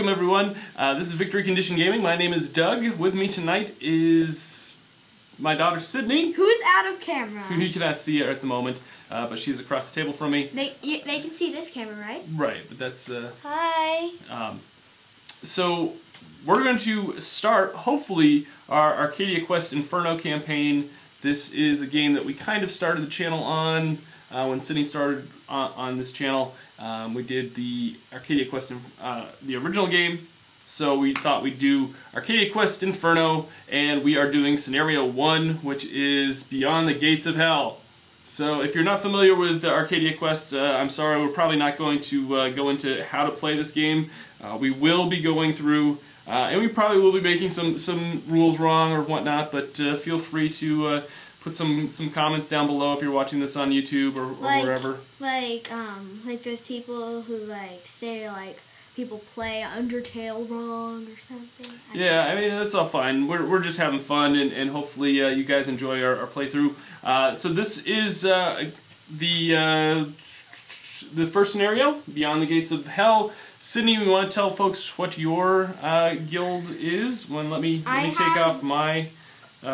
welcome everyone. This is Victory Condition Gaming. My name is Doug. With me tonight is my daughter Sydney. Who's out of camera? Who you cannot see at the moment, but she's across the table from me. They can see this camera, right? Right, but that's... Hi. So, we're going to start, hopefully, our Arcadia Quest Inferno campaign. This is a game that we kind of started the channel on when Sydney started on this channel. We did the Arcadia Quest, the original game, so we thought we'd do Arcadia Quest Inferno, and we are doing Scenario 1, which is Beyond the Gates of Hell. So if you're not familiar with Arcadia Quest, I'm sorry, we're probably not going to go into how to play this game. We will be going through, and we probably will be making some rules wrong or whatnot, but feel free to put some comments down below if you're watching this on YouTube or wherever. Like those people who say people play Undertale wrong or something. Yeah, I mean that's all fine. We're just having fun, and hopefully you guys enjoy our playthrough. So this is the first scenario, Beyond the Gates of Hell. Sydney, you want to tell folks what your guild is? Let me take off my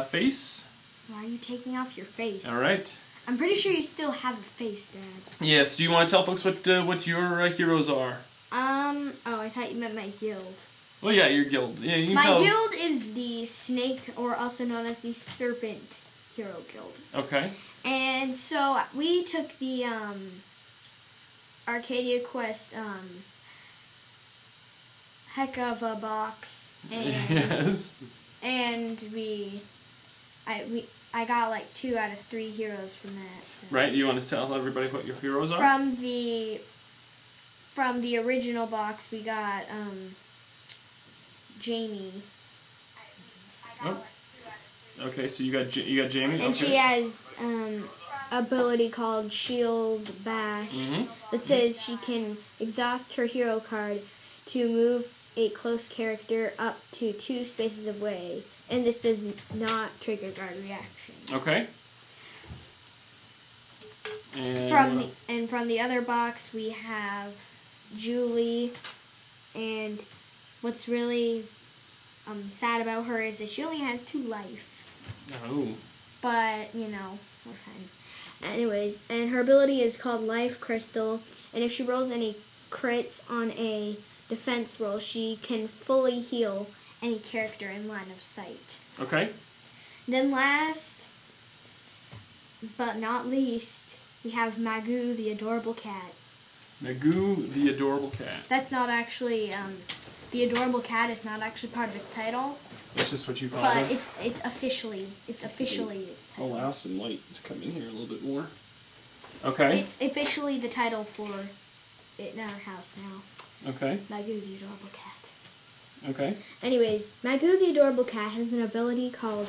face. Why are you taking off your face? All right. I'm pretty sure you still have a face, Dad. Yes. Do you want to tell folks what your heroes are? Oh, I thought you meant my guild. Well, yeah, your guild. Yeah, you can my tell. guild is the Snake, or also known as the Serpent Hero Guild. Okay. And so we took the Arcadia Quest heck of a box, and yes. And I got like 2 out of 3 heroes from that. So. Right. You want to tell everybody what your heroes are? From the original box, we got Jamie. Oh. Okay, so you got Jamie. And okay. she has ability called Shield Bash that says she can exhaust her hero card to move a close character up to 2 spaces away, and this does not trigger guard reaction. Okay. And from the other box we have Julie, and what's really sad about her is that she only has 2 life. Oh. But we're fine. Anyways, and her ability is called Life Crystal, and if she rolls any crits on a defense roll, she can fully heal any character in line of sight. Okay. Then last but not least, we have Magoo the adorable cat. Magoo the adorable cat. That's not actually the adorable cat is not actually part of its title. That's just what you call it. it. But it's officially its title. Allow some light to come in here a little bit more. Okay. It's officially the title for it in our house now. Okay. Magoo the adorable cat. Okay. Anyways, Magoo the adorable cat has an ability called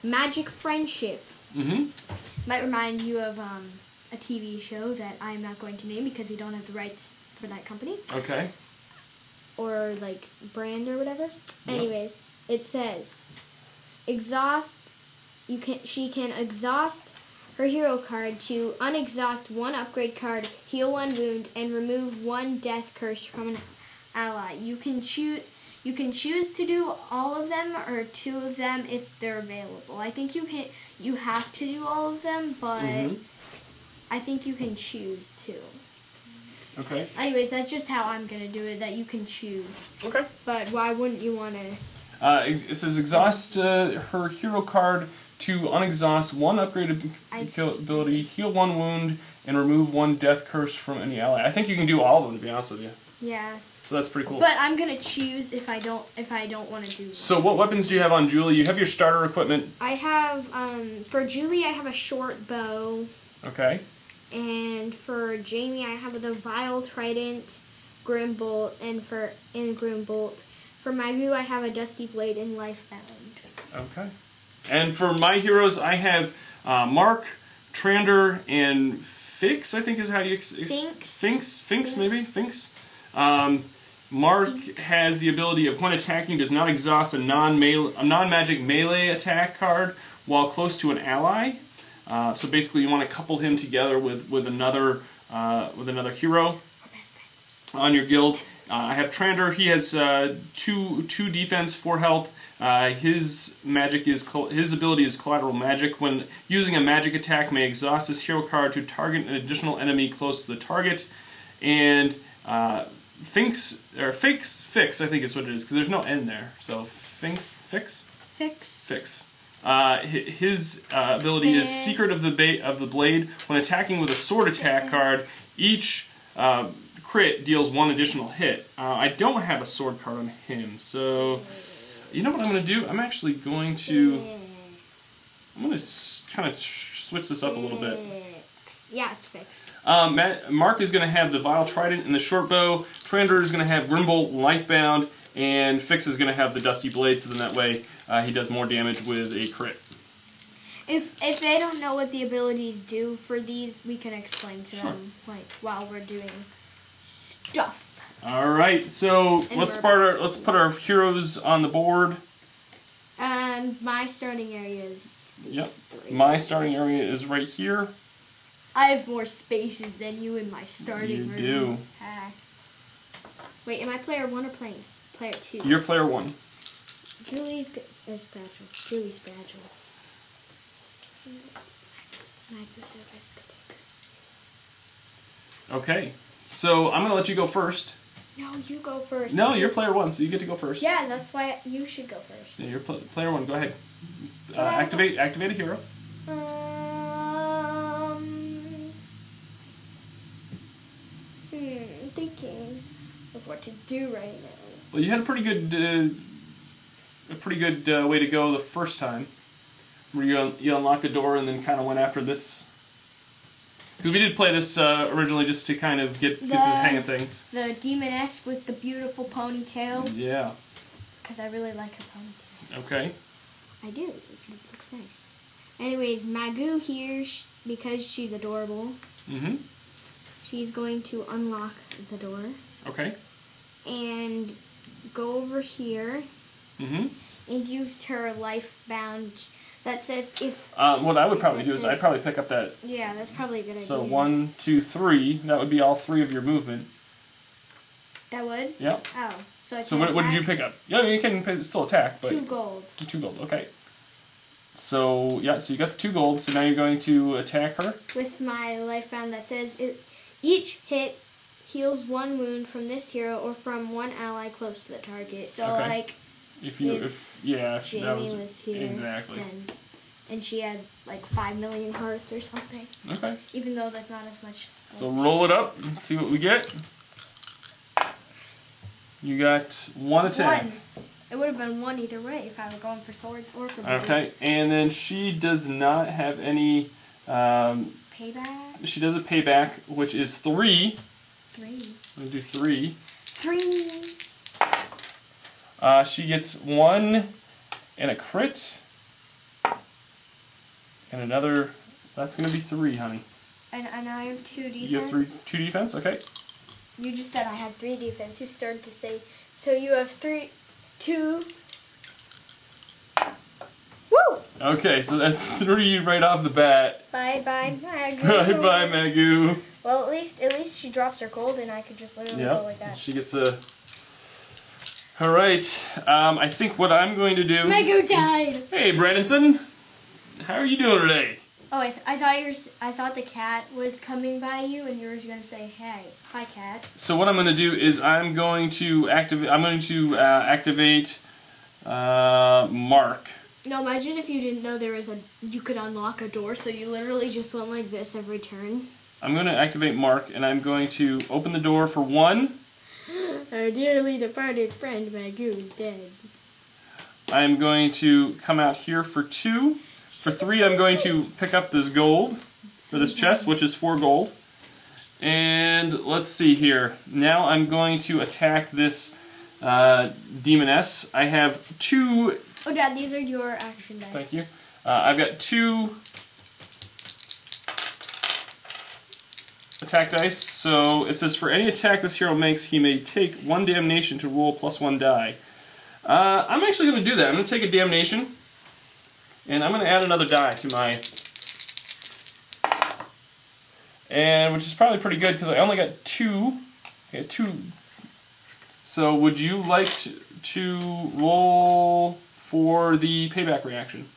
Magic Friendship. Might remind you of a TV show that I'm not going to name because we don't have the rights for that company. Okay. Or brand or whatever. Yep. Anyways, it says she can exhaust her hero card to unexhaust 1 upgrade card, heal 1 wound, and remove 1 death curse from an ally. You can choose to do all of them or 2 of them if they're available. I think you have to do all of them, but I think you can choose to. Okay. Anyways, that's just how I'm going to do it, that you can choose. Okay. But why wouldn't you want to? It says exhaust her hero card to unexhaust 1 upgraded ability, heal 1 wound, and remove 1 death curse from any ally. I think you can do all of them, to be honest with you. Yeah. So that's pretty cool. But I'm gonna choose if I don't want to do one. So what weapons do you have on Julie? You have your starter equipment. I have for Julie I have a short bow. Okay. And for Jamie I have the Vile Trident, Grimbolt, and Grimbolt. For Magoo I have a Dusty Blade and Lifebound. Okay. And for my heroes I have Mark, Trander, and Fix, I think is how you... Finks, maybe? Finks. Mark has the ability of when attacking does not exhaust a non-magic melee attack card while close to an ally. So basically you want to couple him together with another hero. on your guild. I have Trander. He has two defense, 4 health. His ability is collateral magic. When using a magic attack, may exhaust this hero card to target an additional enemy close to the target. And Fix, I think is what it is, because there's no N there. So Fix. His ability is Secret of the Blade. When attacking with a sword attack card, each crit deals 1 additional hit. I don't have a sword card on him, so you know what I'm going to do? I'm actually going to kind of switch this up a little bit. Yeah, it's Fix. Mark is going to have the Vile Trident and the short bow. Trander is going to have Grimbolt, Lifebound, and Fix is going to have the Dusty Blade, so then that way he does more damage with a crit. If they don't know what the abilities do for these, we can explain to them while we're doing stuff. All right, so let's put our heroes on the board. And my starting area is these 3. My starting area is right here. I have more spaces than you in my starting room. You do. Wait, am I player 1 or player 2? You're player 1. Julie's fragile. Julie's fragile. Okay, so I'm going to let you go first. No, you go first. No, you're player 1, so you get to go first. Yeah, that's why you should go first. Yeah, you're player 1. Go ahead. Activate a hero. Thinking of what to do right now. Well, you had a pretty good way to go the first time, where you unlocked the door and then kind of went after this. Because we did play this originally just to kind of get the hang of things. The demoness with the beautiful ponytail. Yeah. Because I really like her ponytail. Okay. I do. It looks nice. Anyways, Magoo here, because she's adorable. Mm-hmm. She's going to unlock the door. Okay. And go over here. Mm-hmm. And use her Lifebound. That says if... what I would probably do is I'd probably pick up that... Yeah, that's probably a good idea. So 1, 2, 3. That would be all 3 of your movement. That would? Yep. Oh. So what did you pick up? Yeah, you can still attack, but... 2 gold. 2 gold, okay. So, yeah, so you got the 2 gold, so now you're going to attack her? With my Lifebound that says each hit heals 1 wound from this hero or from 1 ally close to the target. So, okay. If Jamie was here, exactly. And she had like 5 million hearts or something. Okay. Even though that's not as much. So roll it up and see what we get. You got 1 attack. 1. It would have been 1 either way if I were going for swords or for bows. Okay, and then she does not have any... payback? She does a payback, which is 3. 3. I'm going to do 3. 3. She gets 1 and a crit. And another... That's going to be 3, honey. And I have 2 defense. You have 2 defense? Okay. You just said I had 3 defense. You started to say... So you have 2... Woo! Okay, so that's 3 right off the bat. Bye-bye, Magoo. Bye-bye, Magoo. Well, at least she drops her gold, and I could just literally go like that. She gets a... Alright, I think what I'm going to do... Magoo died! Hey, Brandonson! How are you doing today? Oh, I thought the cat was coming by you, and you were going to say, "Hey, hi, cat." So what I'm going to do is I'm going to activate Mark. No, imagine if you didn't know you could unlock a door, so you literally just went like this every turn. I'm going to activate Mark, and I'm going to open the door for 1. Our dearly departed friend Magoo is dead. I'm going to come out here for 2. For 3, I'm going to pick up this gold for this chest, which is 4 gold. And let's see here. Now I'm going to attack this demoness. I have 2... Oh, Dad, these are your action dice. Thank you. I've got 2 attack dice. So it says, for any attack this hero makes, he may take 1 damnation to roll +1 die. I'm actually going to do that. I'm going to take a damnation. And I'm going to add another die to my... And which is probably pretty good because I only got 2 Okay, 2. So would you like to roll for the payback reaction?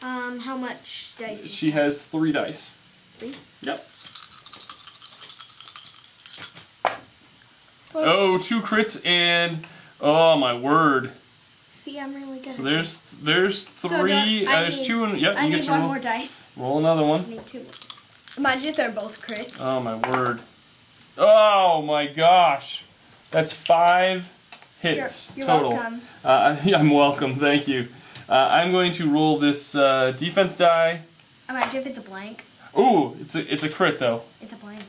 How much dice? She has 3 dice. 3? Yep. Oh, 2 crits and oh my word. See, I'm really good. So at there's this. 3. So there's 2 and yep. I You need get to one roll. more dice. Roll another I one. need 2 more. Imagine if they're both crits. Oh my word. Oh my gosh. That's 5 hits You're total. welcome. Yeah, I'm welcome. Thank you. I'm going to roll this defense die. Imagine if it's a blank. Ooh, it's a crit though. It's a blank.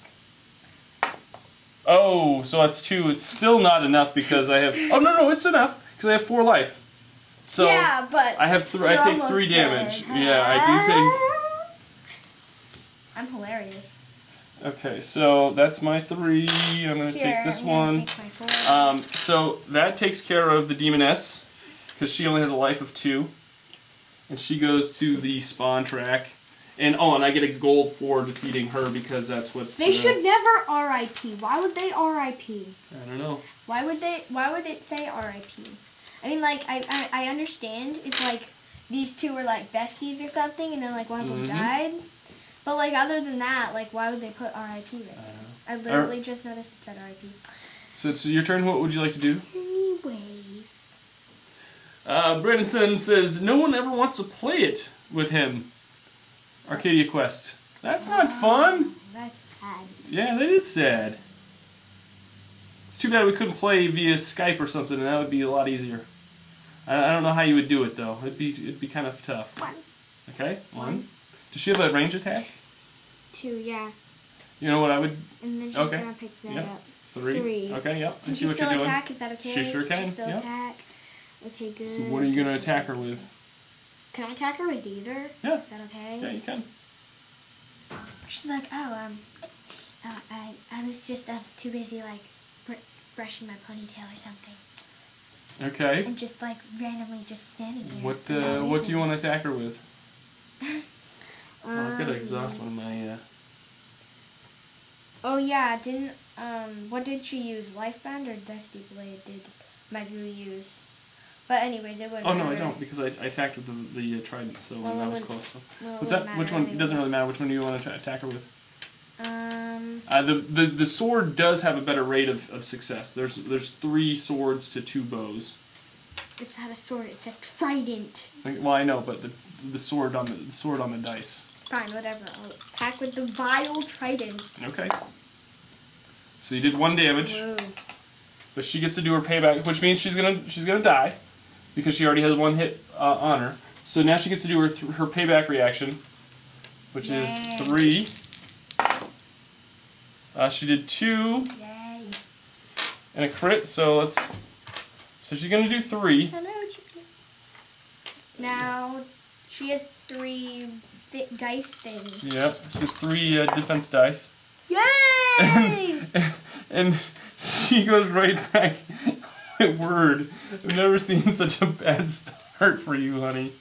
Oh, so that's 2. It's still not enough because I have. Oh no, it's enough because I have 4 life. So yeah, but I have I take 3 damage. Yeah, I do take. I'm hilarious. Okay, so that's my 3. I'm gonna take this one. Take my 4. So that takes care of the demoness because she only has a life of 2, and she goes to the spawn track. And I get a gold for defeating her because that's what They should never RIP. Why would they RIP? I don't know. Why would it say RIP? I mean, like, I understand if, like, these two were, like, besties or something and then, like, one of them died. But, like, other than that, like, why would they put RIP there? I literally just noticed it said RIP. So it's your turn. What would you like to do? Anyways. Brandon says, no one ever wants to play it with him. Arcadia Quest. That's not fun. That's sad. Yeah, that is sad. It's too bad we couldn't play via Skype or something, and that would be a lot easier. I don't know how you would do it though. It'd be kind of tough. 1. Okay, 1. Does she have a range attack? 2, yeah. You know what I would? And then she's gonna pick that up. 3. Okay, yep. I Can see she what still you're doing. attack? Is that okay? She sure can. She still Yep. attack. Okay, good. So what are you gonna attack her with? Can I attack her with either? Yeah. Is that okay? Yeah, you can. She's like, I was just too busy like brushing my ponytail or something, Okay. and just like randomly just standing here. What do you want to attack her with? I've got to exhaust one of my. Oh yeah, didn't what did she use? Life Band or Dusty Blade? Did Magoo use? But anyways, it wouldn't. Oh no, matter. I don't because I attacked with the trident, so Well, that it was would- close. So. Well, it What's that? wouldn't Which matter one? It doesn't really anyways. matter. Which one do you want to attack her with? Um. The sword does have a better rate of success. There's 3 swords to 2 bows. It's not a sword. It's a trident. Well, I know, but the sword on the dice. Fine, whatever. I'll attack with the vile trident. Okay. So you did 1 damage, Whoa. but she gets to do her payback, which means she's gonna die because she already has 1 hit on her. So now she gets to do her payback reaction, which is 3. She did 2 Yay. and a crit, so she's gonna do 3. Hello, chicken. Now she has 3 dice things. Yep, she has 3 defense dice. Yay! And she goes right back. My word, I've never seen such a bad start for you, honey.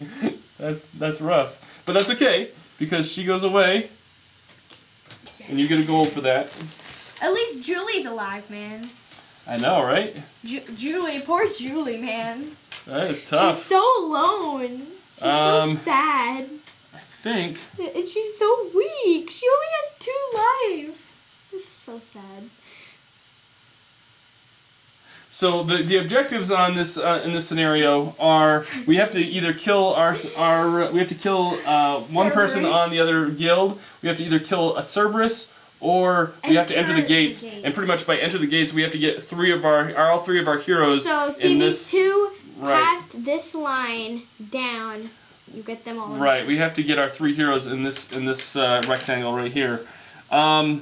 That's rough, but that's okay because she goes away, and you get a gold for that. At least Julie's alive, man. I know, right? Julie, poor Julie, man. That is tough. She's so alone. She's so sad. I think. And she's so weak. She only has 2 life. This is so sad. So the objectives on this in this scenario are we have to either kill we have to kill one person on the other guild. We have to either kill a Cerberus or we have to enter the gates. And pretty much by enter the gates, we have to get all 3 of our heroes. So see in these this, 2 right. past this line down. You get them all. Right. We have to get our 3 heroes in this rectangle right here. I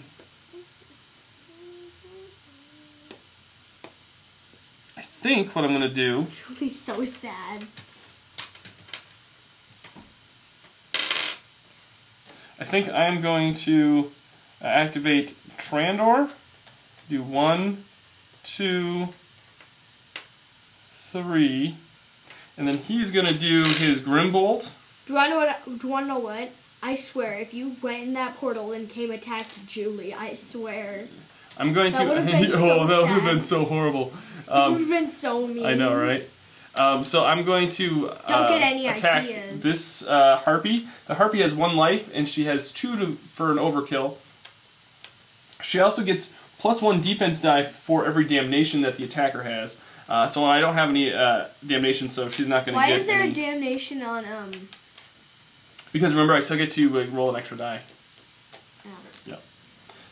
think what I'm going to do... Julie's so sad. I think I'm going to activate Trandor. Do 1, 2, 3. And then he's going to do his Grimbolt. Do you want to know what? I swear, if you went in that portal and came attacked Julie, I swear. I'm going to. That would've been Oh, so that would have sad. been so horrible. It would have been so mean. I know, right? So I'm going to Don't get any attack ideas. this harpy. The harpy has 1 life, and she has 2 for an overkill. She also gets +1 defense die for every damnation that the attacker has. So I don't have any damnation, so she's not going to get. Why is there any... a damnation on Because remember, I took it to roll an extra die. Oh. Yep.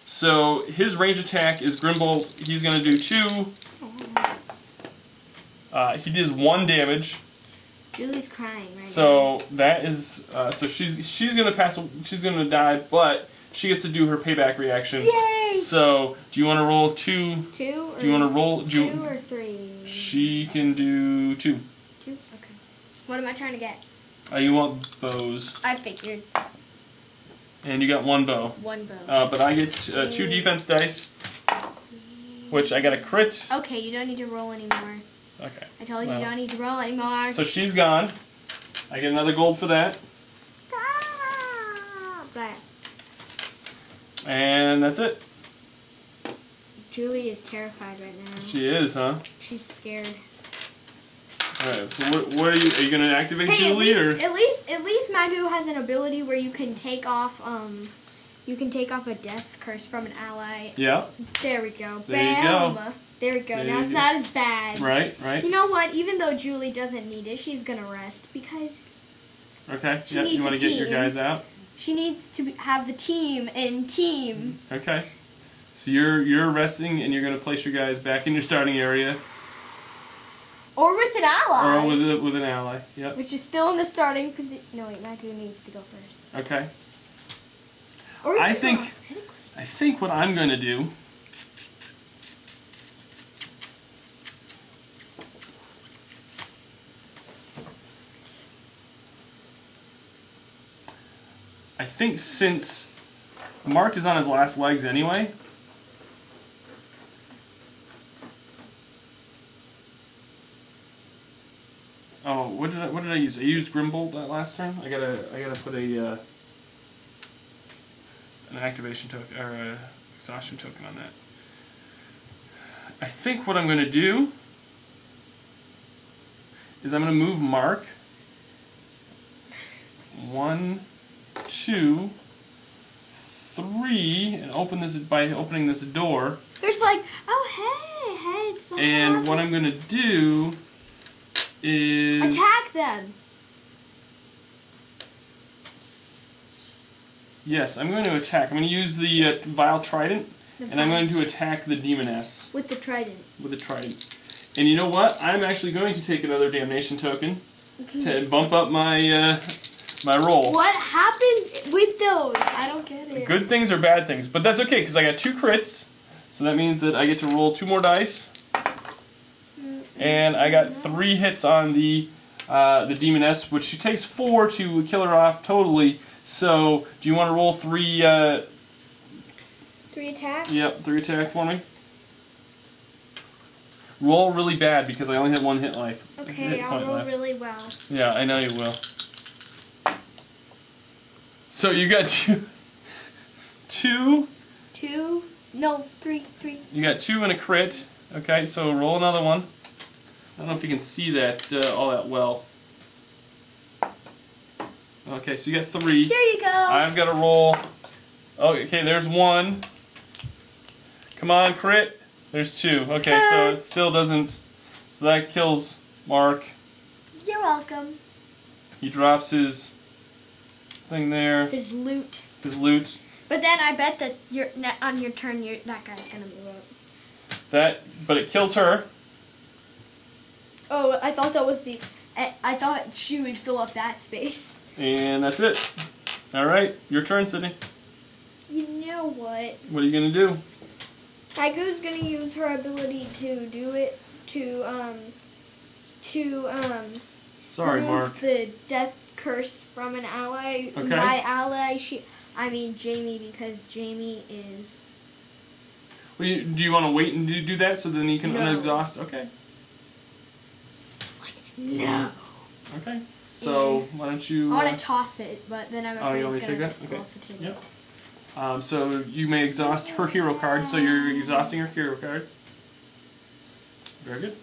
So his range attack is Grimbolt. He's going to do 2. He does 1 damage. Julie's crying right So that is so she's gonna pass. She's gonna die, but she gets to do her payback reaction. Yay! So do you want to roll 2? now. 2 or Do you want to roll 2 or 3? She can do 2. 2? Okay. What am I trying to get? You want bows, I figured. and you got 1 bow. 1 bow. But I get 2 defense dice, which I got a crit. Okay, you don't need to roll anymore. Okay. I told you you don't need to roll anymore. So she's gone. I get another gold for that, But and that's it. Julie is terrified right now. She is, huh? She's scared. All right. So what are you gonna activate, Hey, Julie, or? at least Magoo has an ability where you can take off a death curse from an ally. Yeah. There we go. There you Bam. go. There we go. There Now you it's go. not as bad. Right. You know what? Even though Julie doesn't need it, she's gonna rest because Okay. She Yep. needs You want a to get your team. guys out? she needs to have the team and team. Okay. So you're resting, and you're going to place your guys back in your starting area, Or with an ally. or with an ally. Yep. Which is still in the starting position. No, wait, Magoo needs to go first. Okay. Or we I can think- go critically. I think what I'm going to do. I think since Mark is on his last legs anyway. Oh, what did I use? I used Grimbolt that last turn. I gotta put an activation token or a exhaustion token on that. I think what I'm gonna do is I'm gonna move Mark 1, 2, 3, and open this by opening this door. There's like, oh hey, it's so And hard. what I'm gonna do is Attack them. Yes, I'm going to attack. I'm going to use the Vile Trident, and I'm going to attack the Demoness With the trident. with the Trident. And you know what? I'm actually going to take another Damnation token to bump up my my roll. What happens with those? I don't get it. Good things or bad things, but that's okay because I got 2 crits, so that means that I get to roll 2 more dice, and I got 3 hits on the Demoness, which she takes 4 to kill her off totally. So, do you want to roll 3? 3 attack? Yep, 3 attack for me. Roll really bad because I only have 1 hit life. Okay, hit I'll point roll left. really well. Yeah, I know you will. So you got 2. 2? No, 3. You got 2 and a crit. Okay, so roll another one. I don't know if you can see that all that well. Okay, so you got 3. There you go. I've got to roll. Oh, okay, there's 1. Come on, crit. There's 2. Okay, so it still doesn't. So that kills Mark. You're welcome. He drops his thing there. His loot. His loot. But then I bet that on your turn, that guy's gonna move up. But it kills her. Oh, I thought that was I thought she would fill up that space. And that's it. Alright, your turn, Sydney. You know what? What are you going to do? Magoo's gonna use her ability to do it Sorry, remove Mark. the death curse from an ally. Okay. My ally, I mean Jamie, because Jamie is. Well, do you want to wait and do that so then you can No. unexhaust? Okay. No. Okay. So, why don't you... I want to toss it, but then I'm Oh, afraid you want me it's to take gonna that? go Okay. off the table. Yep. So you may exhaust her hero card. So you're exhausting her hero card. Very good.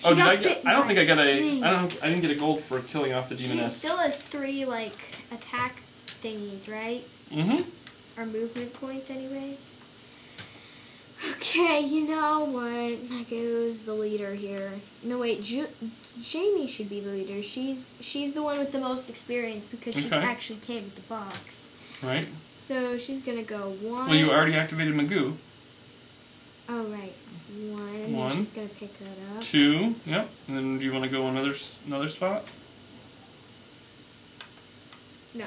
Oh, did I get? I don't think I got a. I didn't get a gold for killing off the demoness. She still has 3 like attack thingies, right? Mm-hmm. Or movement points, anyway. Okay, you know what? That goes the leader here. No wait, Jamie should be the leader. She's the one with the most experience because she actually came with the box. Right. So she's gonna go 1. Well, you already activated Magoo. Oh right, 1. And 1. then she's gonna pick that up. 2. Yep. And then do you want to go another spot? No.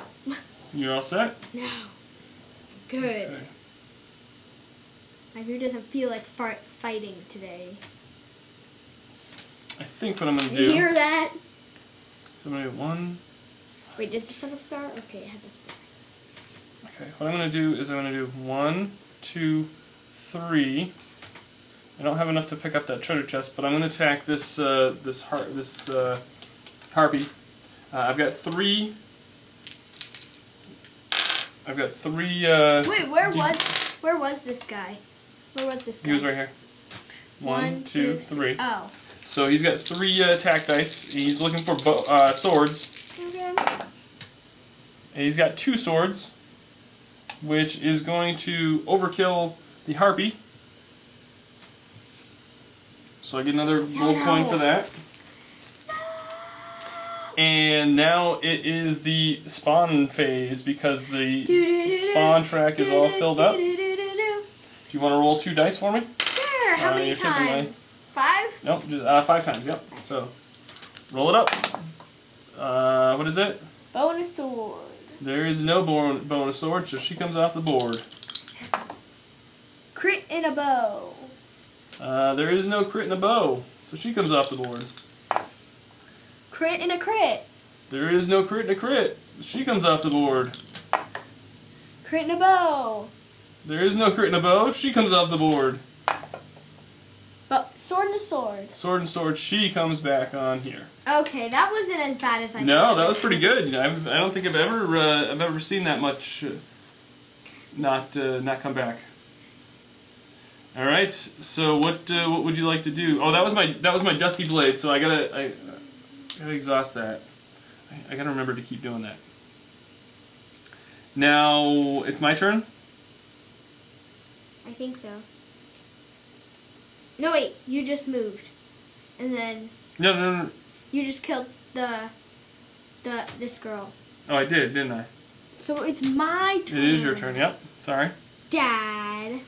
You're all set? No. Good. Okay. My dude doesn't feel like fighting today. I think what I'm going to You do... hear that? So I'm going to do 1... Wait, does this have a star? Okay, it has a star. Okay, what I'm going to do is I'm going to do 1, 2, 3. I don't have enough to pick up that treasure chest, but I'm going to attack this harpy. I've got 3... Wait, where was this guy? Where was this guy? He was right here. 1, 2, 3. Oh. So he's got 3 attack dice. He's looking for swords. Okay. And he's got 2 swords, which is going to overkill the harpy. So I get another gold coin for that. And now it is the spawn phase because the spawn track is all filled up. Do you want to roll 2 dice for me? Sure. How many times? 5? Nope, just 5 times. Yep. So roll it up. What is it? Bonus sword. There is no bonus sword, so she comes off the board. Crit in a bow. There is no crit in a bow, so she comes off the board. Crit in a crit. There is no crit in a crit. She comes off the board. Crit in a bow. There is no crit in a bow. She comes off the board. But sword and a sword. Sword and sword. She comes back on here. Okay, that wasn't as bad as I thought. No, that was pretty good. I don't think I've ever seen that much not come back. All right. So what would you like to do? Oh, that was my dusty blade. So I gotta exhaust that. I gotta remember to keep doing that. Now it's my turn. I think so. No wait, you just moved, and then No. you just killed this girl. Oh, I did, didn't I? So it's my turn. It is your turn. Yep. Sorry. Dad.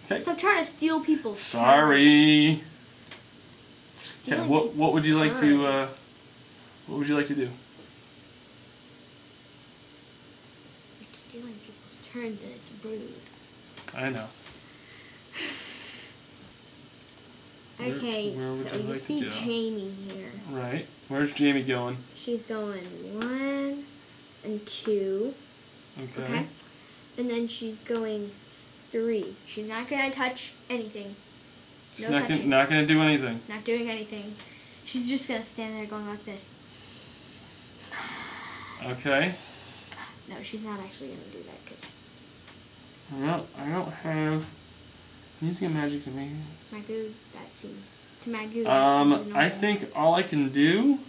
Okay. Stop trying to steal people's Sorry. Okay. Stealing What would you like to turns. What would you like to do? You're stealing people's turns, and it's rude. I know. Okay, where would so you you like to see go? Jamie here. Right. Where's Jamie going? She's going 1 and 2. Okay. And then she's going 3. She's not gonna touch anything. She's No not touching. not gonna do anything. Not doing anything. She's just gonna stand there going like this. Okay. No, she's not actually gonna do that because Well, I don't have. Using a magic to me. Magoo. That seems to Magoo. That seems annoying. I think all I can do.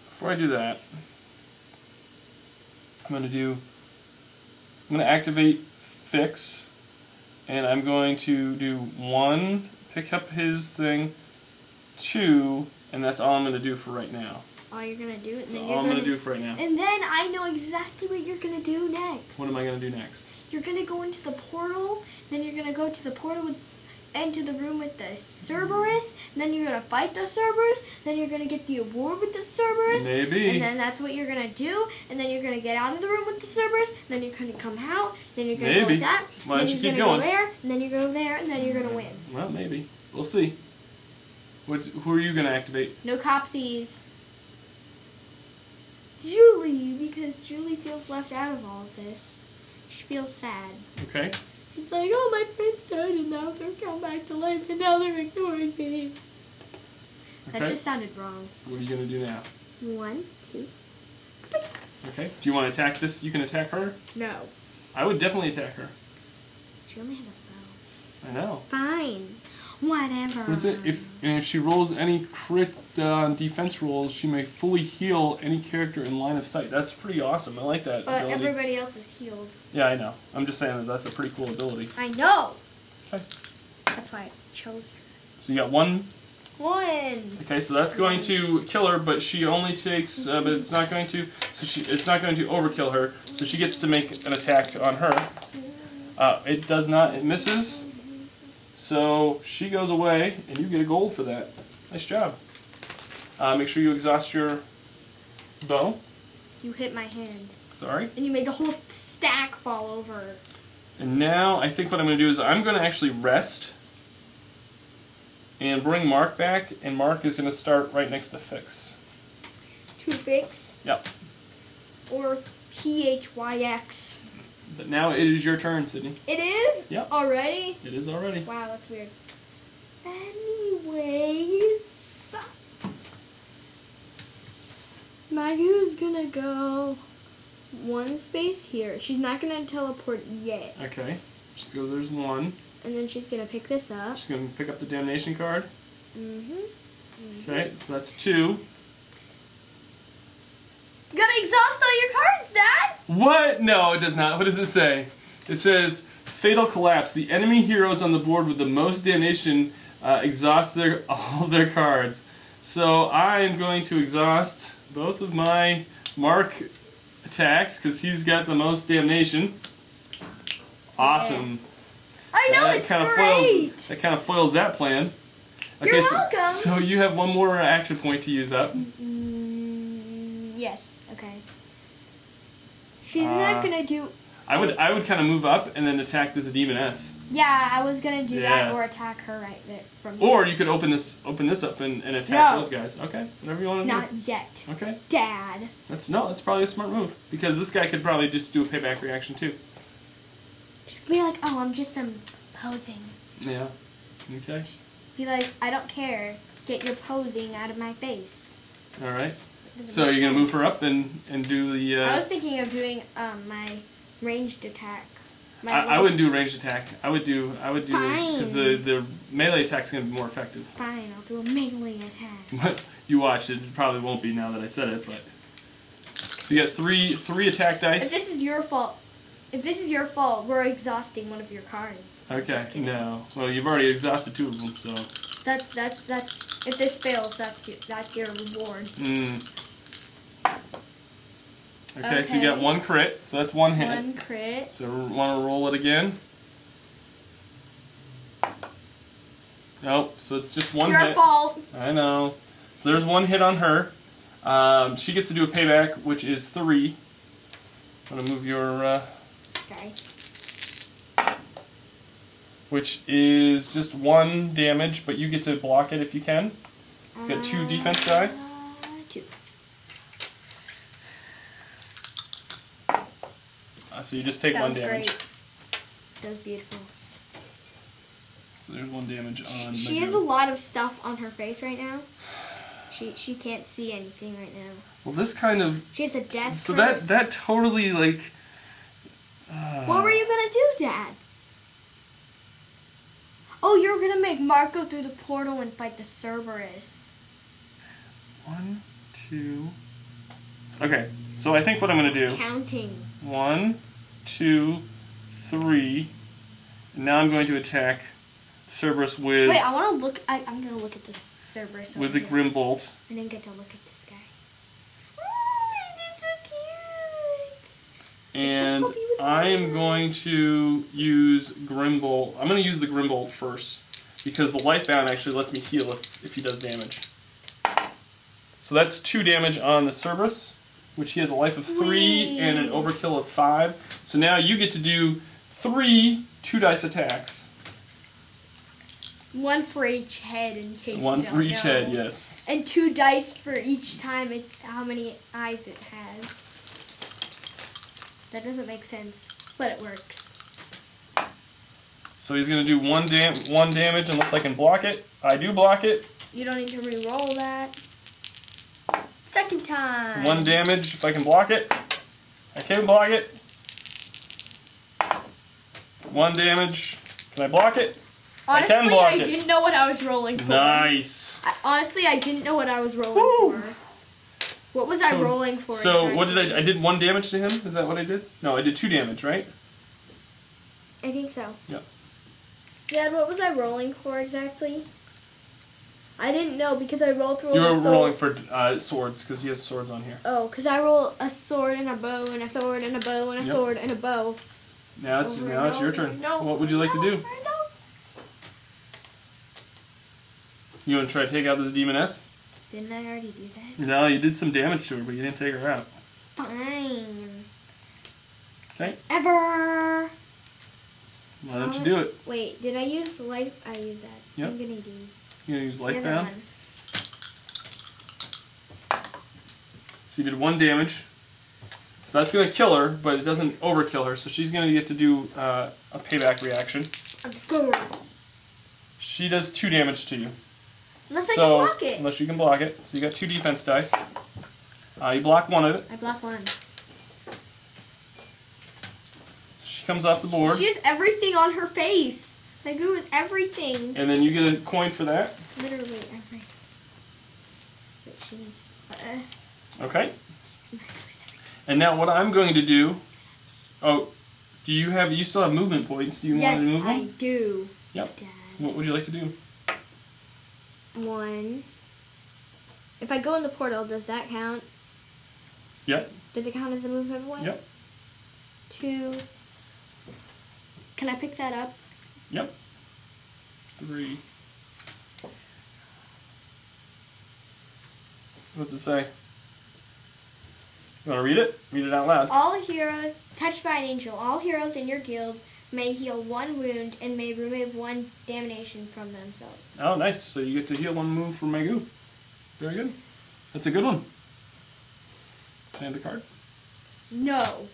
Before I do that, I'm gonna activate Fix, and I'm going to do 1, pick up his thing, 2, and that's all I'm gonna do for right now. That's all you're gonna do. That's all I'm gonna do for right now. And then I know exactly what you're gonna do next. What am I gonna do next? You're gonna go into the portal. Then you're gonna go to the portal into the room with the Cerberus. And then you're gonna fight the Cerberus. Then you're gonna get the award with the Cerberus. Maybe. And then that's what you're gonna do. And then you're gonna get out of the room with the Cerberus. Then you're gonna come out. Then you're gonna go Maybe. like that. Why don't you keep Go going? there. And then you go there. And then you're gonna win. Well, maybe. We'll see. Who are you gonna activate? No copsies. Julie, because Julie feels left out of all of this. She feels sad. Okay. She's like, oh, my friends died and now they're come back to life and now they're ignoring me. Okay. That just sounded wrong. So what are you gonna do now? 1, 2. Okay. Do you want to attack this? You can attack her? No. I would definitely attack her. She only has a bow. I know. Fine. Whatever. What is it? If she rolls any crit defense rolls, she may fully heal any character in line of sight. That's pretty awesome. I like that But ability. everybody else is healed. Yeah, I know. I'm just saying that that's a pretty cool ability. I know. Okay. That's why I chose her. So you got 1. 1. Okay, so that's going to kill her, but she only takes. But it's not going to. So it's not going to overkill her. So she gets to make an attack on her. It does not. It misses. So she goes away, and you get a gold for that. Nice job. Make sure you exhaust your bow. You hit my hand. Sorry. And you made the whole stack fall over. And now I think what I'm going to do is I'm going to actually rest and bring Mark back, and Mark is going to start right next to Fix. To Fix. Yep. Or PHYX. But now it is your turn, Sydney. It is? Yep. Already? It is already. Wow, that's weird. Anyways. Magu's gonna go 1 space here. She's not gonna teleport yet. Okay. So there's 1. And then she's gonna pick this up. She's going to pick up the damnation card. Mm-hmm. Okay, so that's 2. You gotta exhaust all your cards, Dad! What? No, it does not. What does it say? It says, Fatal Collapse. The enemy heroes on the board with the most damnation exhaust all their cards. So I am going to exhaust both of my Mark attacks because he's got the most damnation. Awesome. I know, it's great! That kind of foils that plan. Okay, You're welcome! So you have 1 more action point to use up. Yes, okay. She's not gonna do... I would kind of move up and then attack this demoness. Yeah, I was gonna do that Yeah. or attack her right there from here. Or you could open this up and attack those guys. Okay, whatever you want to do. Not yet. Okay. Dad. That's probably a smart move because this guy could probably just do a payback reaction too. She's gonna be like, oh, I'm just posing. Yeah. Okay. Be like, I don't care. Get your posing out of my face. All right. Doesn't So make you're gonna move sense. her up and do the. I was thinking of doing my ranged attack. I wouldn't do a ranged attack. I would do because Fine. the melee attack's gonna be more effective. Fine, I'll do a melee attack. But you watch it. It probably won't be now that I said it, but. So you got three attack If dice. this is your fault, we're exhausting one of your cards. Okay. Just kidding. No. Well, you've already exhausted 2 of them, so. That's if this fails, that's your reward. Okay, so you got 1 crit, so that's 1 hit. 1 crit. So want to roll it again? Nope. So it's just 1 hit. Your fault. I know. So there's 1 hit on her. She gets to do a payback, which is 3. I'm gonna move your. Sorry. Which is just 1 damage, but you get to block it if you can. You got 2 defense die. 2. So you just take That 1 was damage. great. That was beautiful. So there's 1 damage on. She has a lot of stuff on her face right now. She can't see anything right now. Well, this kind of. She has a death So curse. that totally like. What were you gonna do, Dad? Oh, you're gonna make Mark go through the portal and fight the Cerberus. 1, 2. Okay, so I think what I'm gonna do. Counting. 1, 2, 3. And now I'm going to attack Cerberus with Wait, I wanna look. I'm gonna look at this Cerberus. the over here. Grim Bolt. I didn't get to look at this guy. Oh, that's so cute. And puppy with I am armor. going to use Grimbolt. I'm going to use the Grimbolt first because the Lifebound actually lets me heal if he does damage. So that's 2 damage on the Cerberus, which he has a life of 3 Whee! and an overkill of 5. So now you get to do 3 2-dice attacks. 1 for each head in case 1 you for don't each know. head, yes. And 2 dice for each time how many eyes it has. That doesn't make sense, but it works. So he's going to do 1 damage unless I can block it. I do block it. You don't need to re-roll that. Second time. 1 damage if I can block it. I can block it. 1 damage. Can I block it? Honestly, I can block it. didn't know what I was rolling for. Nice. Honestly, I didn't know what I was rolling for. What was I rolling for? So exactly? what did I did 1 damage to him? Is that what I did? No, I did 2 damage, right? I think so. Yep. Dad, what was I rolling for exactly? I didn't know because I rolled through. You were rolling for swords because he has swords on here. Oh, because I roll a sword and a bow and a sword and a bow and a sword and a bow. Now it's your turn. What would you like to do? You want to try to take out this demoness? Didn't I already do that? No, you did some damage to her, but you didn't take her out. Fine. Okay. Ever. Why don't you do it? Wait, did I use life? I used that. Yep. I'm gonna do. You're gonna use the life other bound. one. So you did 1 damage. So that's gonna kill her, but it doesn't overkill her. So she's gonna get to do a payback reaction. I'm scared. She does 2 damage to you. Unless I can block it. Unless you can block it. So you got 2 defense dice. You block 1 of it. I block 1. So she comes off the board. She has everything on her face. My goo is everything. And then you get a coin for that. Literally everything. Wait, she needs. Okay. And now what I'm going to do. Oh, you still have movement points? Do you want to move them? Yes, I do. Yep. Dad. What would you like to do? 1. If I go in the portal, does that count? Yep. Does it count as a movement point? Yep. 2. Can I pick that up? Yep. 3. What's it say? You want to read it? Read it out loud. All heroes touched by an angel, all heroes in your guild may heal 1 wound and may remove 1 damnation from themselves. Oh, nice. So you get to heal 1 move from my goo. Very good. That's a good one. Can I have the card? No.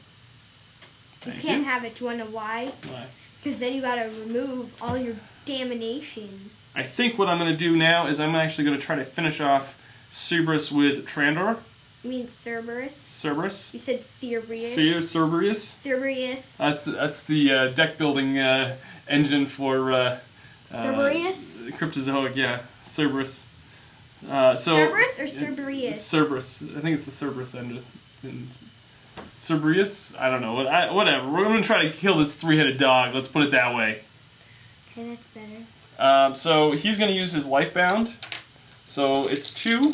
Thank You can't you. have it. Do you want to know why? Why? Because then you gotta remove all your damnation. I think what I'm going to do now is I'm actually going to try to finish off Cerberus with Trandor. You mean Cerberus? Cerberus. You said Cerberus. Cerberus. Cerberus. That's the deck building engine for Cerberus? Cryptozoic, yeah. Cerberus. Cerberus or Cerberus? Cerberus. I think it's the Cerberus engine. Cerberus? I don't know. Whatever. We're going to try to kill this 3-headed dog. Let's put it that way. Okay, that's better. So he's going to use his life bound. So it's 2.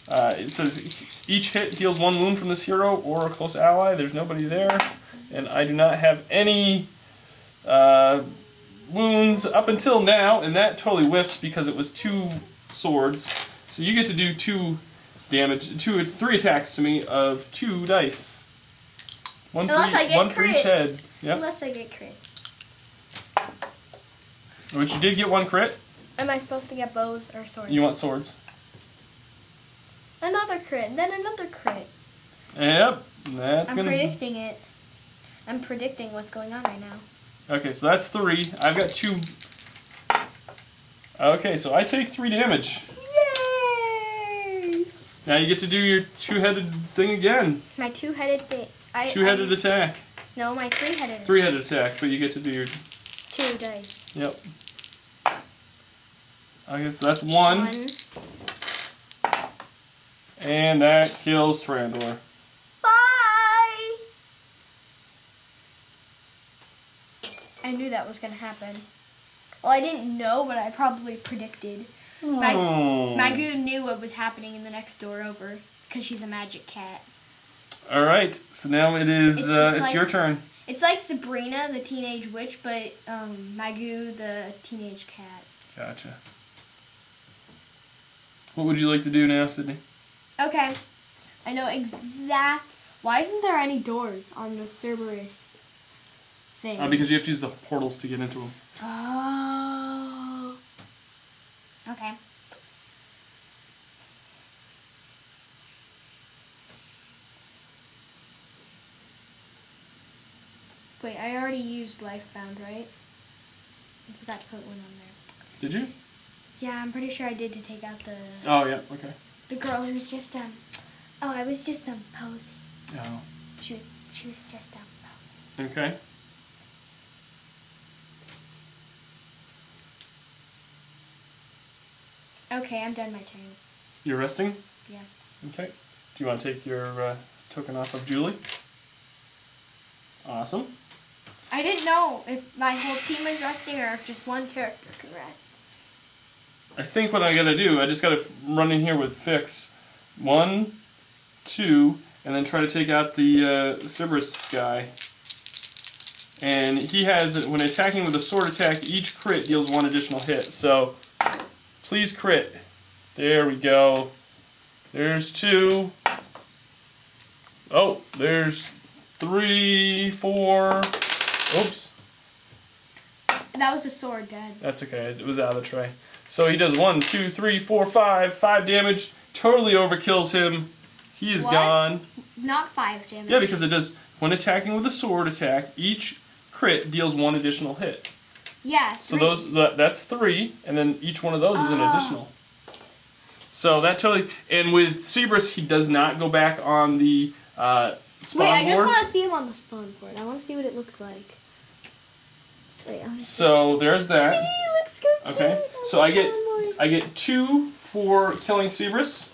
It says each hit heals 1 wound from this hero or a close ally. There's nobody there. And I do not have any wounds up until now. And that totally whiffs because it was 2 swords. So you get to do 2 damage, 3 attacks to me of 2 dice. One for each head. Yep. Unless I get crits. Which you did get 1 crit. Am I supposed to get bows or swords? You want swords. Another crit, then another crit. Yep. I'm predicting it. I'm predicting what's going on right now. Okay, so that's 3. I've got 2. Okay, so I take 3 damage. Yay! Now you get to do your 2-headed thing again. My 2-headed thing. 2-headed attack. No, my 3-headed. 3-headed attack, but you get to do your 2 dice. Yep. Okay, so that's 1. And that kills Trandor. Bye! I knew that was going to happen. Well, I didn't know, but I probably predicted. Magoo knew what was happening in the next door over because she's a magic cat. Alright, so now it is, it's like, your turn. It's like Sabrina, the teenage witch, but Magoo, the teenage cat. Gotcha. What would you like to do now, Sydney? Okay. I know exact. Why isn't there any doors on the Cerberus thing? Because you have to use the portals to get into them. Oh. Okay. Wait, I already used Lifebound, right? I forgot to put 1 on there. Did you? Yeah, I'm pretty sure I did to take out the... Oh, yeah, okay. The girl who was just oh, I was just posing. Oh. She was just posing. Okay. Okay, I'm done my turn. You're resting? Yeah. Okay. Do you want to take your token off of Julie? Awesome. I didn't know if my whole team was resting or if just one character could rest. I think what I gotta do, I just gotta run in here with Fix. 1, 2, and then try to take out the Cerberus guy. And he has, when attacking with a sword attack, each crit deals 1 additional hit. So, please crit. There we go. There's 2. Oh, there's 3, 4. Oops. That was a sword, Dad. That's okay. It was out of the tray. So he does 1, 2, 3, 4, 5. 5 damage. Totally overkills him. He is gone. Not 5 damage. Yeah, because it does, when attacking with a sword attack, each crit deals 1 additional hit. Yeah, 3. So that's 3, and then each one of those is an additional. So that totally, and with Cerberus, he does not go back on the spawn board. Wait, I just want to see him on the spawn board. I want to see what it looks like. Wait, so there's that. He looks so cute. Okay, so I get 2 for killing Cerberus.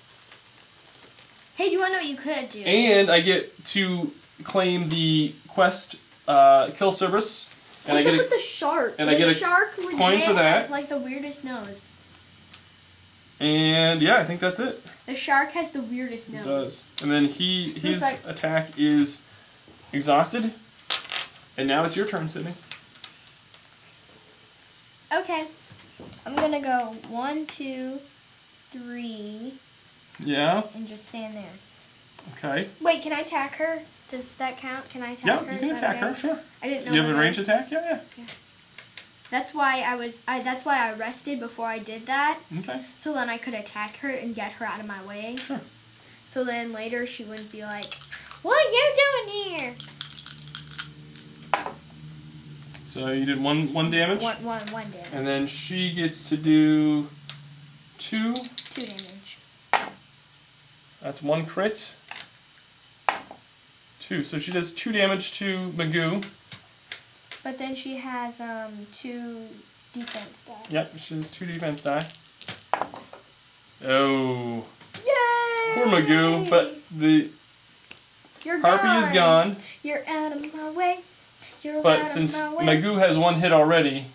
Hey, do you want to know what you could do? And I get to claim the quest, kill Cerberus. And What's I up get with the shark? and the I get a shark coin for that. has like the weirdest nose. And yeah, I think that's it. The shark has the weirdest nose. It does. And then his like, attack is exhausted. And now it's your turn, Sydney. Okay. I'm gonna go 1, 2, 3. Yeah. And just stand there. Okay. Wait, can I attack her? Does that count? Can I attack her? Yeah, you can attack her, sure. I didn't know. You have a range attack? Yeah. That's why that's why I rested before I did that. Okay. So then I could attack her and get her out of my way. Sure. So then later she wouldn't be like, "What are you doing here?" So you did one damage? One damage. And then she gets to do 2. 2 damage. That's 1 crit. 2. So she does 2 damage to Magoo. But then she has 2 defense die. Yep, she has 2 defense die. Oh. Yay! Poor Magoo, but the You're Harpy gone. is gone. You're out of my way. You're But out since of my way. Magoo has 1 hit already,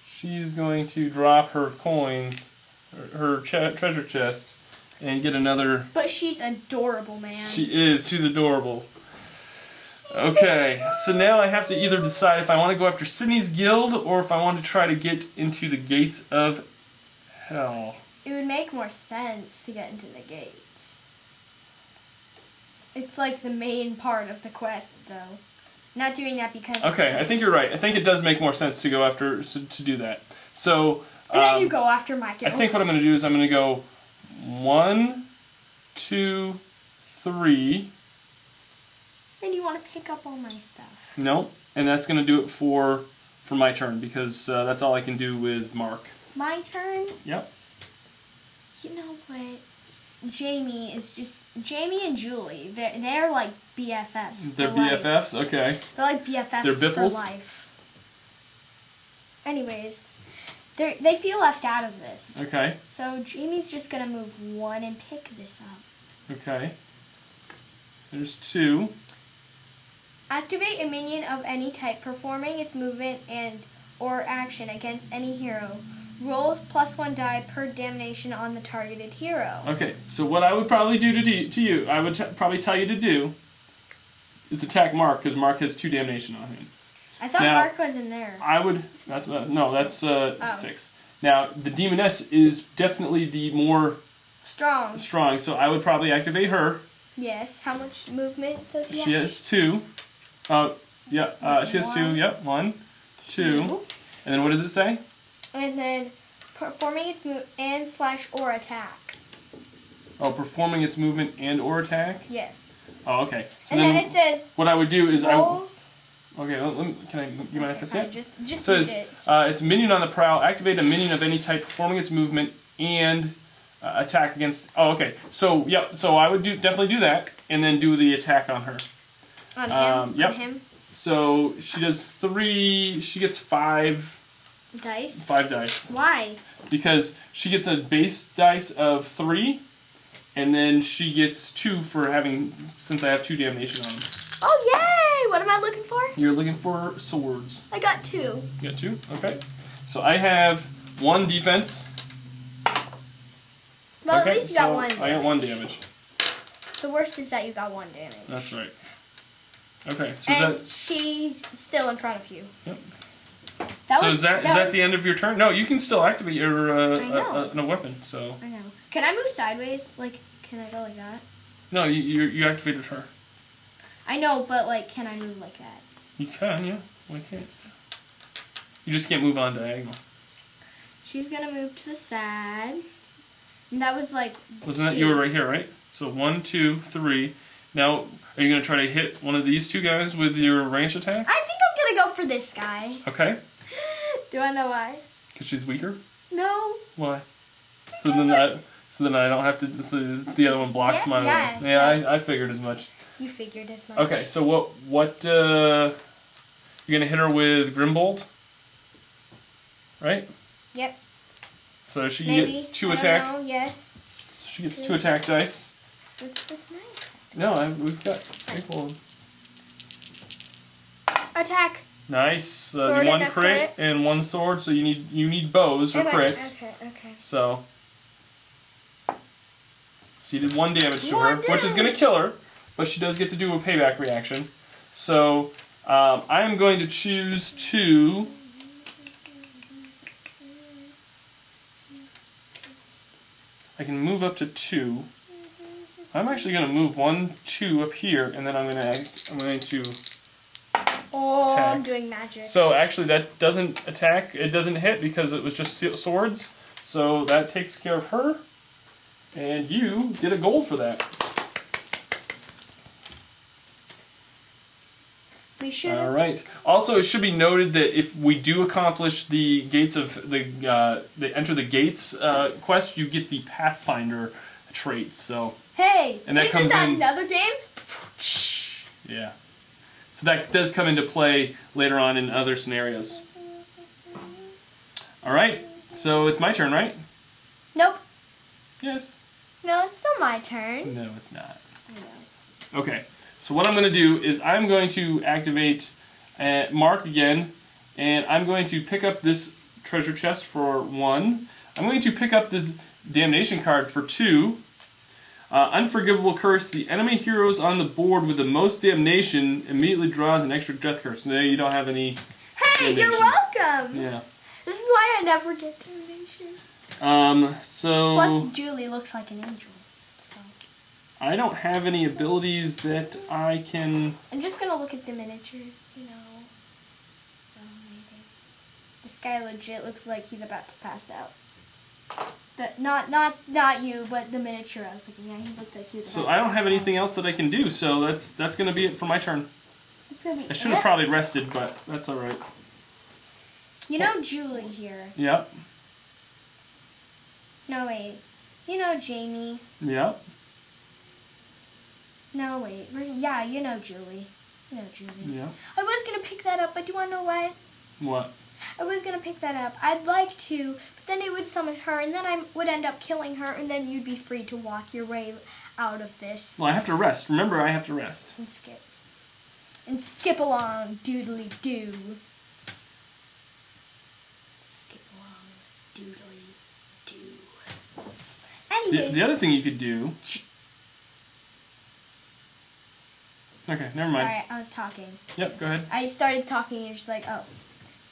she's going to drop her coins, her treasure chest, and get another. But she's adorable, man. She is. She's adorable. Okay, so now I have to either decide if I want to go after Sydney's guild or if I want to try to get into the gates of hell. It would make more sense to get into the gates. It's like the main part of the quest, though. Not doing that because... Okay, I think you're right. I think it does make more sense to go after, to do that. So... And then you go after my guild. I think what I'm going to do is I'm going to go 1, 2, 3... And you want to pick up all my stuff. No, and that's going to do it for my turn, because that's all I can do with Mark. My turn? Yep. You know what? Jamie and Julie, they're like BFFs. They're BFFs? Okay. They're like BFFs They're for biffles? life. Anyways, they feel left out of this. Okay. So Jamie's just going to move 1 and pick this up. Okay. There's 2. Activate a minion of any type performing its movement and or action against any hero. Rolls +1 die per damnation on the targeted hero. Okay, so what I would probably do to you, I would probably tell you to do, is attack Mark, because Mark has 2 damnation on him. I thought Now, Mark was in there. I would, that's Fix. Now, the Demoness is definitely the more Strong. so I would probably activate her. Yes. How much movement does he have? She has 2. She has 2, yep, 1, 2. And then what does it say? And then performing its move and / or attack. Oh, performing its movement and or attack? Yes. Oh, okay. So and then it says what I would do is rolls. Okay, you mind if I say it? Just it says, it's a minion on the prowl. Activate a minion of any type performing its movement and attack against. Oh, okay. So yep. So I would definitely do that, and then do the attack on her. On him. Yep. On him. So she does 3. She gets 5 dice. 5 dice. Why? Because she gets a base dice of 3, and then she gets 2 for having, since I have 2 damnation on them. Oh yay! What am I looking for? You're looking for swords. I got 2. You got 2? Okay. So I have 1 defense. Well, okay, at least you got 1 I got 1 damage. The worst is that you got 1 damage. That's right. Okay. So and she's still in front of you. Yep. Is Is that the end of your turn? No, you can still activate your a weapon. So. I know. Can I move sideways? Like, can I go like that? No, you activated her. I know, but like, can I move like that? You can, yeah. Why can't? You just can't move on diagonal. She's gonna move to the side. And that was like. Wasn't that you were right here, right? So 1, 2, 3. Now, are you gonna try to hit one of these 2 guys with your ranged attack? I think I'm gonna go for this guy. Okay. Do I know why? Because she's weaker. No. Why? So then I don't have to. So the other one blocks my way. Yeah, I figured as much. You figured as much. Okay, so what you're gonna hit her with Grimbolt, right? Yep. So she Maybe. gets 2 I attack. don't know. Yes. She gets 2 attack dice. What's this nice? No, we've got equal. Attack. Nice. Sword 1 and a crit and 1 sword. So you need bows or crits. Okay. So you did 1 damage to 1 her, which is gonna kill her, but she does get to do a payback reaction. So I am going to choose to. I can move up to 2. I'm actually going to move 1, 2 up here, and then I'm going to Oh, attack. I'm doing magic. So actually, that doesn't attack. It doesn't hit because it was just swords. So that takes care of her, and you get a gold for that. We should. All right. Also, it should be noted that if we do accomplish the gates of the enter the gates quest, you get the Pathfinder trait. So. Hey, And that isn't comes that in- another game? Yeah. So that does come into play later on in other scenarios. All right. So it's my turn, right? Nope. Yes. No, it's still my turn. No, it's not. I know. Okay. So what I'm going to do is I'm going to activate Mark again, and I'm going to pick up this treasure chest for 1. I'm going to pick up this damnation card for 2. Unforgivable curse. The enemy heroes on the board with the most damnation immediately draws an extra death curse. No, you don't have any. Hey, damnation. you're welcome. Yeah. This is why I never get damnation. So. Plus, Julie looks like an angel. So. I don't have any abilities that I can. I'm just gonna look at the miniatures, you know. Maybe. This guy legit looks like he's about to pass out. Not you, but the miniature I was looking at. He looked like he was. So I don't have anything else that I can do. So that's gonna be it for my turn. It's gonna be I should have probably rested, but that's all right. You know Julie here. Yep. No wait. You know Jamie. Yep. No wait. Yeah, you know Julie. You know Julie. Yep. I was gonna pick that up, but do you wanna know what? What? I was gonna pick that up. I'd like to, but then it would summon her, and then I would end up killing her, and then you'd be free to walk your way out of this. Well, I have to rest. Remember, I have to rest. And skip. And skip along, doodly doo. Skip along, doodly doo. Anyway. The other thing you could do. Okay, never mind. Sorry, I was talking. Yep, go ahead. I started talking, and you're just like, oh.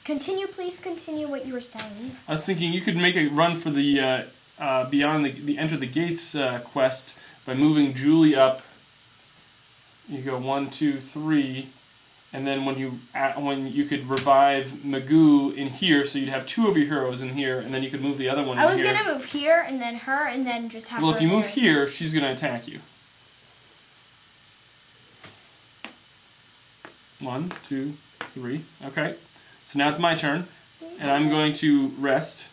Continue, please continue what you were saying. I was thinking you could make a run for the beyond the enter the gates quest by moving Julie up. You go 1, 2, 3, and then when you could revive Magoo in here, so you'd have 2 of your heroes in here, and then you could move the other one. I was in here. gonna move here and then her and then just have. Well, her if you move here. here, she's gonna attack you. 1, 2, 3. Okay. So now it's my turn, and I'm going to rest.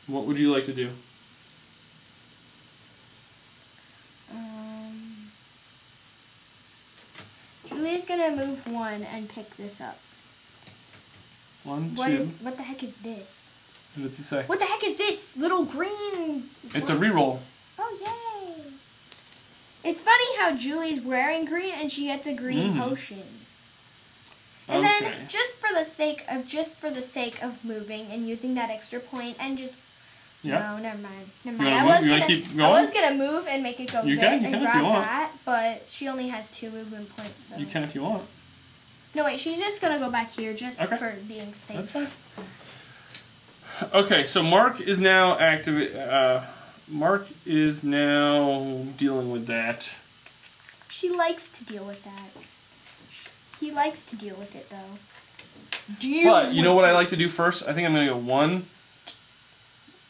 What would you like to do? Julia's gonna move 1 and pick this up. 1, 2. What the heck is this? What does he say? What the heck is this? Little green... It's a reroll. Oh, yay! It's funny how Julie's wearing green and she gets a green potion. And then just for the sake of moving and using that extra point and just no, never mind. I was gonna move and make it go there and grab that, but she only has 2 movement points. So. You can if you want. No wait, she's just gonna go back here just for being safe. That's fine. Okay, so Mark is now Mark is now dealing with that. She likes to deal with that. He likes to deal with it, though. But you know what I like to do first? I think I'm going to go 1.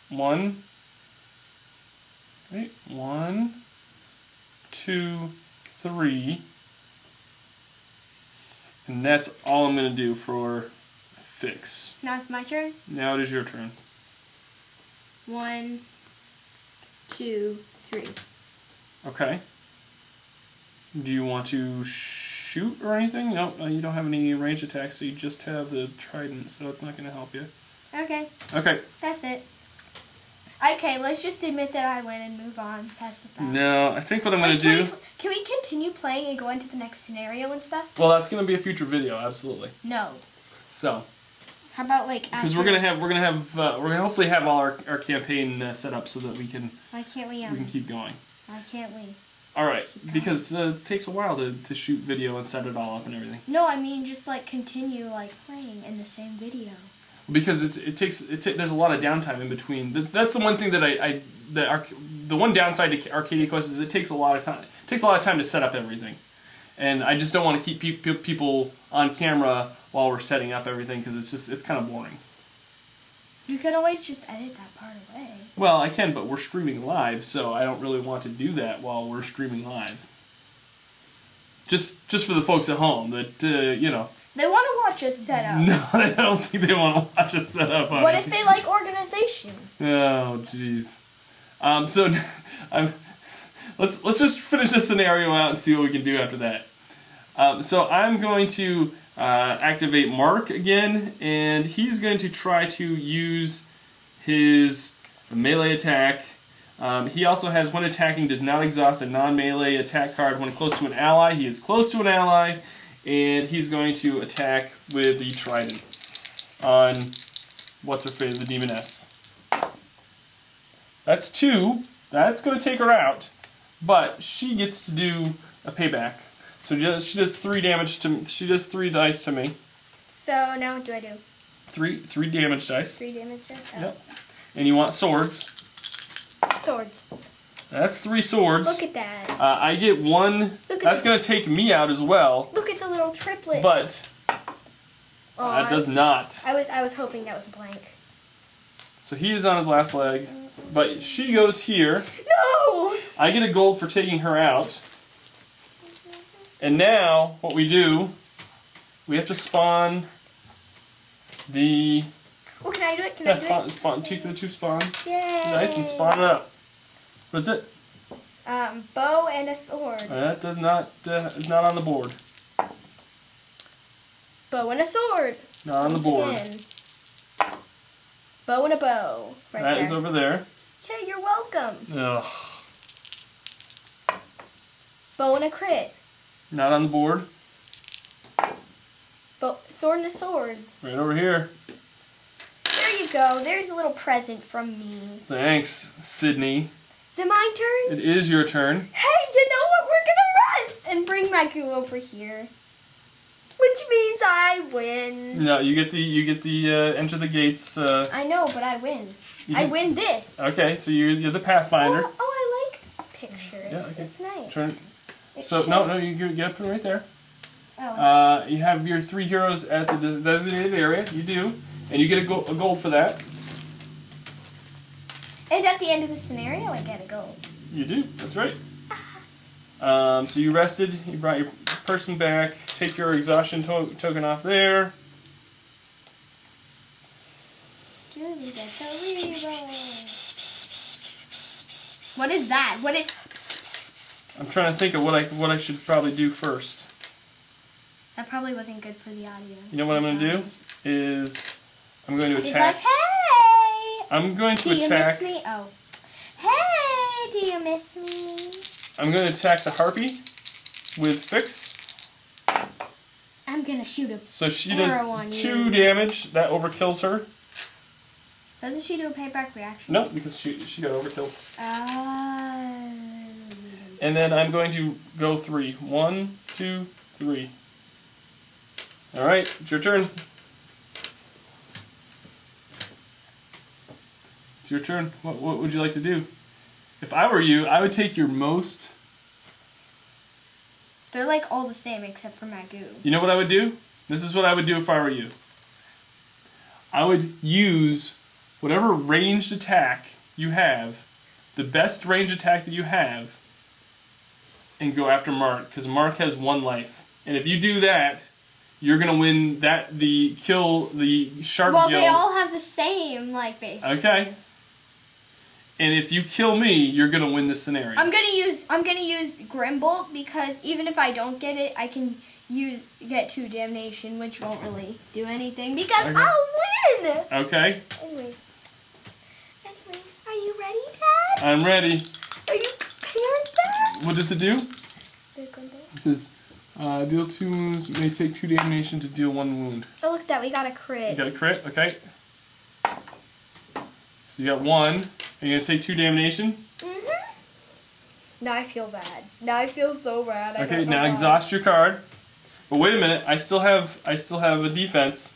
1. Wait. 1, 2, 3. And that's all I'm going to do for fix. Now it's my turn? Now it is your turn. 1, 2, 3. Okay. Do you want to shoot or anything? No, you don't have any range attacks, so you just have the trident, so it's not going to help you. Okay. Okay. That's it. Okay, let's just admit that I win and move on past the fact. No, I think what I'm going to do... Can we continue playing and go into the next scenario and stuff? Well, that's going to be a future video, absolutely. No. So... How about like because we're gonna hopefully have all our campaign set up so that we can why can't we can keep going. Why can't we? All right, because it takes a while to shoot video and set it all up and everything. No, I mean just like continue like playing in the same video. Because there's a lot of downtime in between. That's the one thing that the one downside to Arcadia Quest is it takes a lot of time. It takes a lot of time to set up everything, and I just don't want to keep people on camera while we're setting up everything because it's kind of boring. You could always just edit that part away. Well, I can, but we're streaming live, so I don't really want to do that while we're streaming live. Just for the folks at home that you know. They want to watch us set up. No, I don't think they want to watch us set up. What if they like organization? Oh, jeez. So, let's just finish this scenario out and see what we can do after that. So I'm going to activate Mark again, and he's going to try to use his melee attack. He also has when attacking does not exhaust a non-melee attack card when close to an ally. He is close to an ally, and he's going to attack with the trident on what's her face, the demoness. That's 2. That's going to take her out, but she gets to do a payback. So she does 3 damage to me. She does 3 dice to me. So now what do I do? 3 damage dice. 3 damage dice? Oh. Yep. And you want swords. Swords. That's 3 swords. Look at that. I get 1. That's going to take me out as well. Look at the little triplets. But that does not. I was hoping that was a blank. So he is on his last leg. But she goes here. No! I get a gold for taking her out. And now, what we do, we have to spawn the... Oh, can I do it? Can I do it? Take the 2 spawn. Yay! Nice, and spawn it up. What's it? Bow and a sword. That does not, is not on the board. Bow and a sword. Not on the board. Again. Bow and a bow. Right that there. is over there. Yeah, you're welcome. Ugh. Bow and a crit. Not on the board. Sword and a sword. Right over here. There you go. There's a little present from me. Thanks, Sydney. Is it my turn? It is your turn. Hey, you know what? We're gonna rest and bring Maku over here, which means I win. No, you get the enter the gates. I know, but I win. I win this. Okay, so you're the Pathfinder. Oh, I like this picture. Yeah, okay. It's nice. Turn. So no, you get put right there. Oh. You have your 3 heroes at the designated area. You do, and you get a gold for that. And at the end of the scenario, I get a gold. You do. That's right. So you rested. You brought your person back. Take your exhaustion token off there. Good. Sydney gets a reroll. What is that? What is... I'm trying to think of what I should probably do first. That probably wasn't good for the audio. You know what I'm going to do? Is I'm going to He's attack. like, hey! I'm going to attack. Do you miss me? Oh. Hey, do you miss me? I'm going to attack the harpy with fix. I'm going to shoot a So she arrow on does you. 2 damage. That overkills her. Doesn't she do a payback reaction? No, because she got overkilled. Ah. And then I'm going to go 3. 1, 2, 3. Alright, it's your turn. It's your turn. What would you like to do? If I were you, I would take your most... They're like all the same except for Magoo. You know what I would do? This is what I would do if I were you. I would use whatever ranged attack you have, the best ranged attack that you have, and go after Mark, because Mark has 1 life. And if you do that, you're gonna win the shark Well, guild. they all have the same, like, basically. Okay. And if you kill me, you're gonna win this scenario. I'm gonna use Grimbolt because even if I don't get it, I can get 2 damnation, which won't really do anything because Okay. I'll win. Okay. Anyways, are you ready, Dad? I'm ready. Are you prepared, Dad? What does it do? The Grimbolt. It says, deal 2 wounds, may take 2 damnation to deal 1 wound. Oh, look at that. We got a crit. You got a crit? Okay. So you got 1. Are you going to take 2 damnation? Mm-hmm. Now I feel bad. Now I feel so bad. Okay, now exhaust your card. But wait a minute, I still have a defense.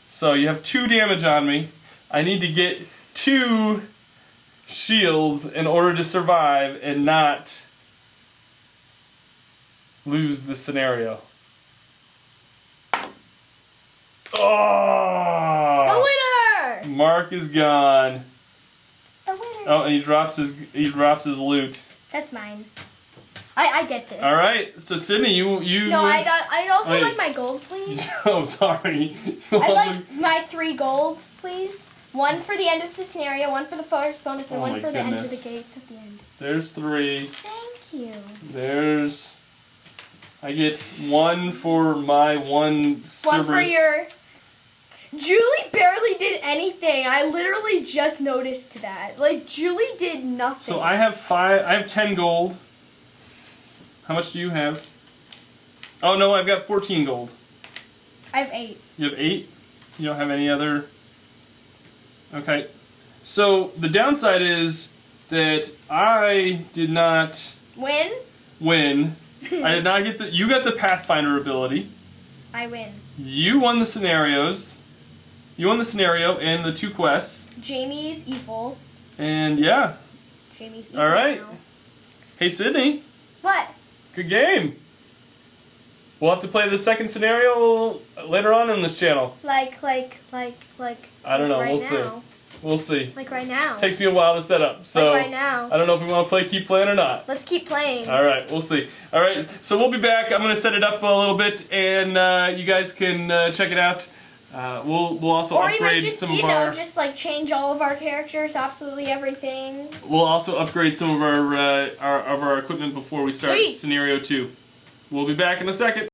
So you have 2 damage on me. I need to get 2 shields in order to survive and not lose the scenario. Oh! The winner! Mark is gone. The winner. Oh, and he drops his loot. That's mine. I get this. All right, so Sydney, you. No, I'd also Wait. like my gold, please. Oh, sorry. I'd like my 3 gold, please. 1 for the end of the scenario, 1 for the first bonus, and Oh 1 my for the enter goodness. the gates at the end. There's 3. Thank you. There's. I get 1 for my 1 Cerberus. 1 for your... Julie barely did anything. I literally just noticed that. Like, Julie did nothing. So I have 5. I have 10 gold. How much do you have? Oh no, I've got 14 gold. I have 8. You have 8? You don't have any other... Okay. So the downside is that I did not Win? win. I did not get the... You got the Pathfinder ability. I win. You won the scenarios. You won the scenario and the 2 quests. Jamie's evil. And yeah. Jamie's evil. Alright. Now. Hey Sydney. What? Good game. We'll have to play the second scenario later on in this channel. Like. I don't know. Right We'll see. now. We'll see. Like right now. Takes me a while to set up, so Like right now. I don't know if we want to keep playing or not. Let's keep playing. All right, we'll see. All right, so we'll be back. I'm going to set it up a little bit, and you guys can check it out. We'll also Or upgrade even just, some of our. just like change all of our characters, absolutely everything. We'll also upgrade some of our equipment before we start Please. scenario 2. We'll be back in a second.